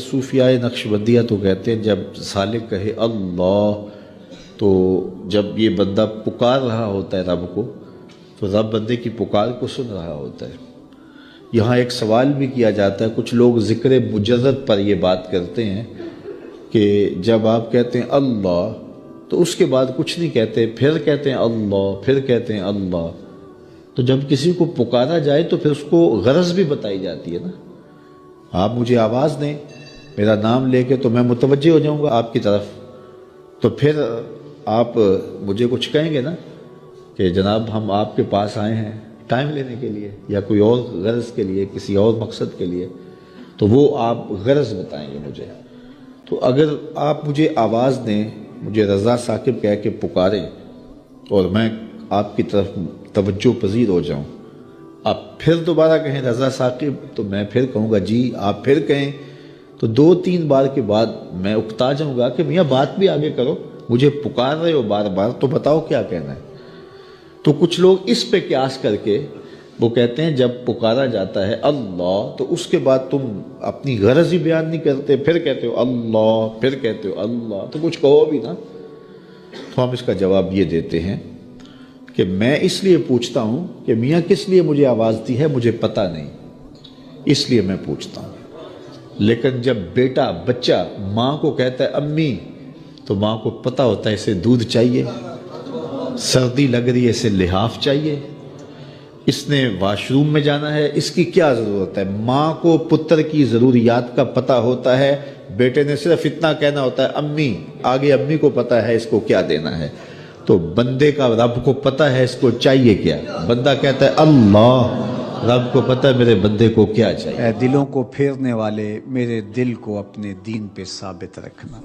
صوفیائے نقشبندیہ تو کہتے ہیں جب سالک کہے اللہ تو جب یہ بندہ پکار رہا ہوتا ہے رب کو تو رب بندے کی پکار کو سن رہا ہوتا ہے۔ یہاں ایک سوال بھی کیا جاتا ہے، کچھ لوگ ذکر مجرد پر یہ بات کرتے ہیں کہ جب آپ کہتے ہیں اللہ تو اس کے بعد کچھ نہیں کہتے، پھر کہتے ہیں اللہ، پھر کہتے ہیں اللہ، تو جب کسی کو پکارا جائے تو پھر اس کو غرض بھی بتائی جاتی ہے نا۔ آپ مجھے آواز دیں میرا نام لے کے تو میں متوجہ ہو جاؤں گا آپ کی طرف، تو پھر آپ مجھے کچھ کہیں گے نا کہ جناب ہم آپ کے پاس آئے ہیں ٹائم لینے کے لیے یا کوئی اور غرض کے لیے، کسی اور مقصد کے لیے، تو وہ آپ غرض بتائیں گے مجھے۔ تو اگر آپ مجھے آواز دیں، مجھے رضا ثاقب کہہ کے پکاریں اور میں آپ کی طرف توجہ پذیر ہو جاؤں، آپ پھر دوبارہ کہیں رضا ثاقب تو میں پھر کہوں گا جی، آپ پھر کہیں تو 2-3 بار کے بعد میں اکتا جاؤں گا کہ میاں بات بھی آگے کرو، مجھے پکار رہے ہو بار بار تو بتاؤ کیا کہنا ہے۔ تو کچھ لوگ اس پہ قیاس کر کے وہ کہتے ہیں جب پکارا جاتا ہے اللہ تو اس کے بعد تم اپنی غرض ہی بیان نہیں کرتے، پھر کہتے ہو اللہ، پھر کہتے ہو اللہ، تو کچھ کہو بھی نا۔ تو ہم اس کا جواب یہ دیتے ہیں کہ میں اس لیے پوچھتا ہوں کہ میاں کس لیے مجھے آواز دی ہے مجھے پتہ نہیں، اس لیے میں پوچھتا ہوں۔ لیکن جب بیٹا بچہ ماں کو کہتا ہے امی تو ماں کو پتہ ہوتا ہے اسے دودھ چاہیے، سردی لگ رہی ہے اسے لحاف چاہیے، اس نے واش روم میں جانا ہے، اس کی کیا ضرورت ہے۔ ماں کو پتر کی ضروریات کا پتہ ہوتا ہے، بیٹے نے صرف اتنا کہنا ہوتا ہے امی، آگے امی کو پتہ ہے اس کو کیا دینا ہے۔ تو بندے کا رب کو پتہ ہے اس کو چاہیے کیا، بندہ کہتا ہے اللہ، رب کو پتہ ہے میرے بندے کو کیا چاہیے۔ اے دلوں کو پھیرنے والے، میرے دل کو اپنے دین پہ ثابت رکھنا۔